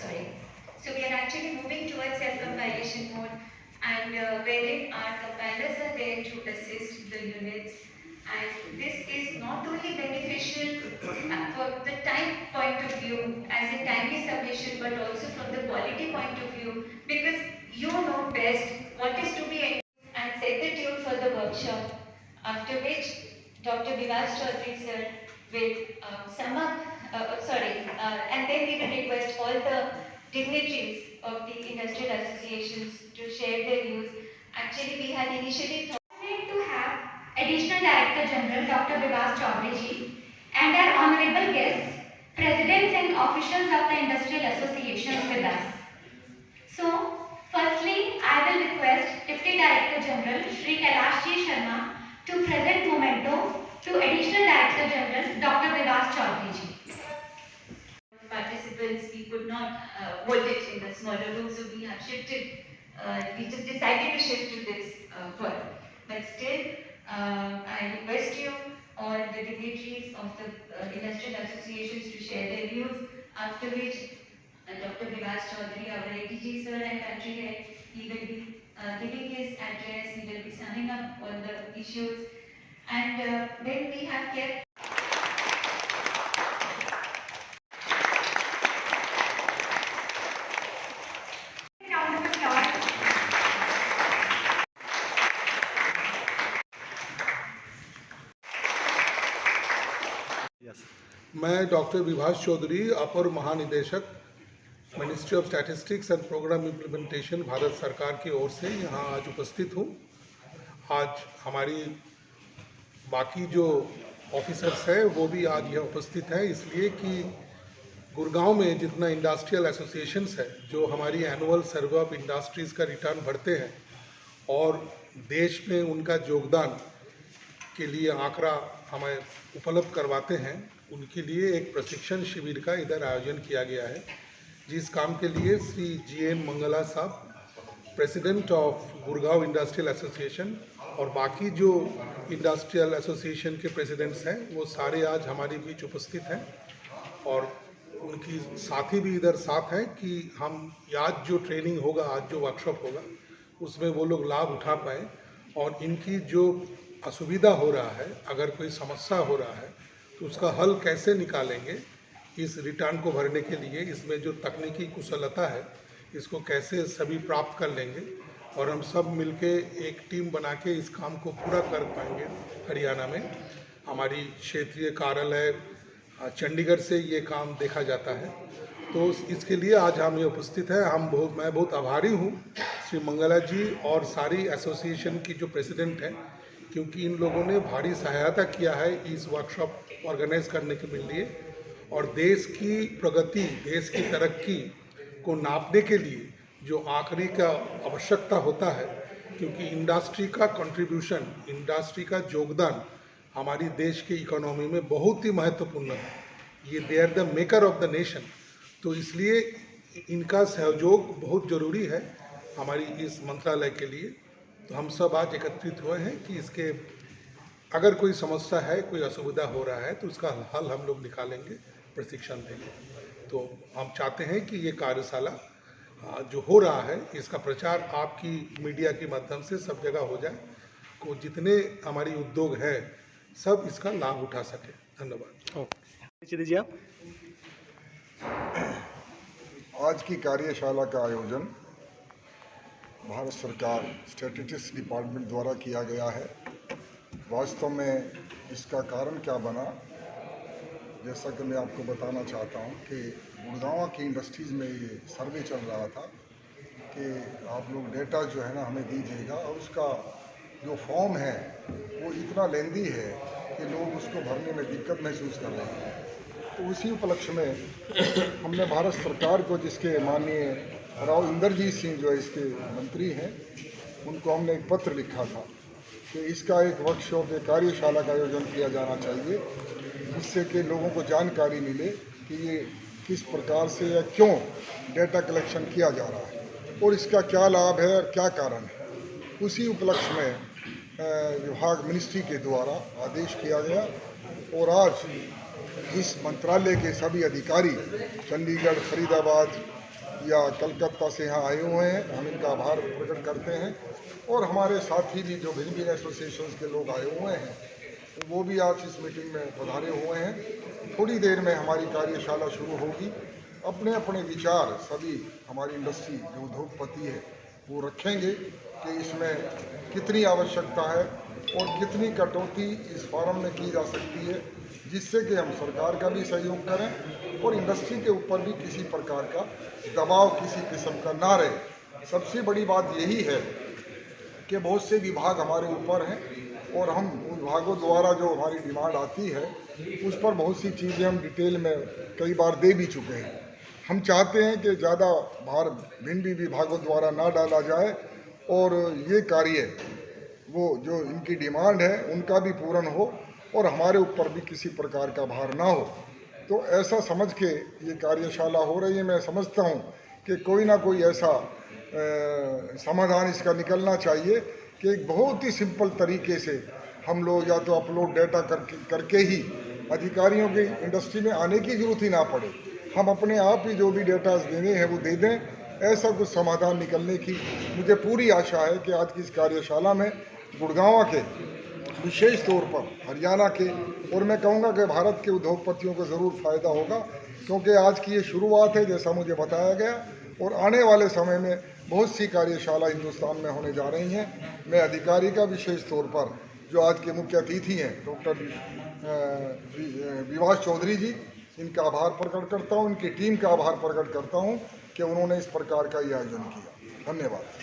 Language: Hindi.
sorry. So we are actually moving towards self-compilation mode, and wherein our compilers are there to assist the units. And this is not only beneficial for the time point of view, as in timely submission, but also from the quality point of view, because you know best what is to be and set the tune for the workshop. After which Dr. Vikas Chaudhary sir will sum up, and then we will request all the dignitaries of the industrial associations to share their views. Actually, we had initially thought to have Additional Director General Dr. Vikas Chaudhary ji and our honorable guests, presidents and officials of the industrial associations with us. So, firstly, I will request Deputy Director General Shri Kailash Ji Sharma to present memento to Additional Director General Dr. Vikas Chaudhary Ji. Participants, we could not hold it in the smaller room, so we have shifted. We just decided to shift to this hall. But still, I request you, all the dignitaries of the industrial associations, to share their views. After which, Dr. Vikas Chaudhary, our ADG sir and country head, he will be giving his address. He will be summing up all the issues, and then we have kept. मैं डॉक्टर विभास चौधरी, अपर महानिदेशक ministry of statistics and programme implementation, Bharat सरकार की ओर से यहाँ आज उपस्थित हूँ। आज हमारी बाकी जो ऑफिसर्स हैं वो भी आज यहाँ उपस्थित हैं, इसलिए कि गुड़गांव में जितना इंडस्ट्रियल एसोसिएशंस है जो हमारी एनुअल सर्वे ऑफ इंडस्ट्रीज़ का रिटर्न भरते हैं और देश में उनका योगदान के लिए आंकड़ा हमें उपलब्ध करवाते हैं, उनके लिए एक प्रशिक्षण शिविर का इधर आयोजन किया गया है, जिस काम के लिए श्री GN मंगला साहब, president of Gurgaon industrial association, और बाकी जो इंडस्ट्रियल एसोसिएशन के प्रेसिडेंट्स हैं वो सारे आज हमारे बीच उपस्थित हैं, और उनकी साथी भी इधर साथ हैं कि हम आज जो ट्रेनिंग होगा, आज जो वर्कशॉप होगा, उसमें वो लोग लाभ उठा पाएँ और इनकी जो असुविधा हो रहा है, अगर कोई समस्या हो रहा है तो उसका हल कैसे निकालेंगे, इस रिटर्न को भरने के लिए इसमें जो तकनीकी कुशलता है इसको कैसे सभी प्राप्त कर लेंगे और हम सब मिलके एक टीम बना के इस काम को पूरा कर पाएंगे। हरियाणा में हमारी क्षेत्रीय कार्यालय चंडीगढ़ से ये काम देखा जाता है, तो इसके लिए आज हम ये उपस्थित हैं। मैं बहुत आभारी हूँ श्री मंगला जी और सारी एसोसिएशन की जो प्रेसिडेंट हैं, क्योंकि इन लोगों ने भारी सहायता किया है इस वर्कशॉप ऑर्गेनाइज करने के लिए, और देश की प्रगति, देश की तरक्की को नापने के लिए जो आंकड़े का आवश्यकता होता है, क्योंकि इंडस्ट्री का कंट्रीब्यूशन, इंडस्ट्री का योगदान हमारी देश की इकोनॉमी में बहुत ही महत्वपूर्ण है। ये they are the maker of the nation, तो इसलिए इनका सहयोग बहुत ज़रूरी है हमारी इस मंत्रालय के लिए। तो हम सब आज एकत्रित हुए हैं कि इसके अगर कोई समस्या है, कोई असुविधा हो रहा है तो उसका हल हम लोग निकालेंगे, प्रशिक्षण देंगे। तो हम चाहते हैं कि ये कार्यशाला जो हो रहा है इसका प्रचार आपकी मीडिया के माध्यम से सब जगह हो जाए, को जितने हमारी उद्योग है सब इसका लाभ उठा सके। धन्यवाद। दीजिए आप। आज की कार्यशाला का आयोजन भारत सरकार स्टैटिस्टिक्स डिपार्टमेंट द्वारा किया गया है। वास्तव में इसका कारण क्या बना, जैसा कि मैं आपको बताना चाहता हूं कि गुड़गांव की इंडस्ट्रीज़ में ये सर्वे चल रहा था कि आप लोग डेटा जो है ना हमें दीजिएगा, और उसका जो फॉर्म है वो इतना लेंदी है कि लोग उसको भरने में दिक्कत महसूस कर रहे हैं। तो उसी उपलक्ष्य में हमने भारत सरकार को, जिसके माननीय राव इंद्रजीत सिंह जो इसके मंत्री हैं, उनको हमने एक पत्र लिखा था कि इसका एक वर्कशॉप, एक कार्यशाला का आयोजन किया जाना चाहिए, जिससे कि लोगों को जानकारी मिले कि ये किस प्रकार से या क्यों डेटा कलेक्शन किया जा रहा है और इसका क्या लाभ है और क्या कारण है। उसी उपलक्ष्य में विभाग मिनिस्ट्री के द्वारा आदेश किया गया, और आज इस मंत्रालय के सभी अधिकारी चंडीगढ़, फरीदाबाद, या कलकत्ता से यहाँ आए हुए हैं, हम इनका आभार प्रकट करते हैं। और हमारे साथी भी जो भिन्न भिन्न एसोसिएशन के लोग आए हुए हैं वो भी आज इस मीटिंग में पधारे हुए हैं। थोड़ी देर में हमारी कार्यशाला शुरू होगी। अपने अपने विचार सभी हमारी इंडस्ट्री जो उद्योगपति है वो रखेंगे कि इसमें कितनी आवश्यकता है और कितनी कटौती इस फॉरम में की जा सकती है, जिससे कि हम सरकार का भी सहयोग करें और इंडस्ट्री के ऊपर भी किसी प्रकार का दबाव किसी किस्म का ना रहे। सबसे बड़ी बात यही है कि बहुत से विभाग हमारे ऊपर हैं और हम उन विभागों द्वारा जो हमारी डिमांड आती है उस पर बहुत सी चीज़ें हम डिटेल में कई बार दे भी चुके हैं। हम चाहते हैं कि ज़्यादा भार भिन्न भी विभागों द्वारा ना डाला जाए और ये कार्य वो जो इनकी डिमांड है उनका भी पूर्ण हो और हमारे ऊपर भी किसी प्रकार का भार ना हो। तो ऐसा समझ के ये कार्यशाला हो रही है। मैं समझता हूँ कि कोई ना कोई ऐसा समाधान इसका निकलना चाहिए कि एक बहुत ही सिंपल तरीके से हम लोग या तो अपलोड डाटा करके ही अधिकारियों की इंडस्ट्री में आने की जरूरत ही ना पड़े, हम अपने आप ही जो भी डेटा देने हैं वो दे दें। ऐसा कुछ समाधान निकलने की मुझे पूरी आशा है कि आज की इस कार्यशाला में गुड़गांव के विशेष तौर पर हरियाणा के और मैं कहूँगा कि भारत के उद्योगपतियों को ज़रूर फ़ायदा होगा, क्योंकि आज की ये शुरुआत है जैसा मुझे बताया गया और आने वाले समय में बहुत सी कार्यशाला हिंदुस्तान में होने जा रही हैं। मैं अधिकारी का विशेष तौर पर जो आज के मुख्य अतिथि हैं डॉक्टर विभाष चौधरी जी, इनका आभार प्रकट करता हूँ, इनकी टीम का आभार प्रकट करता हूँ कि उन्होंने इस प्रकार का ये आयोजन किया। धन्यवाद।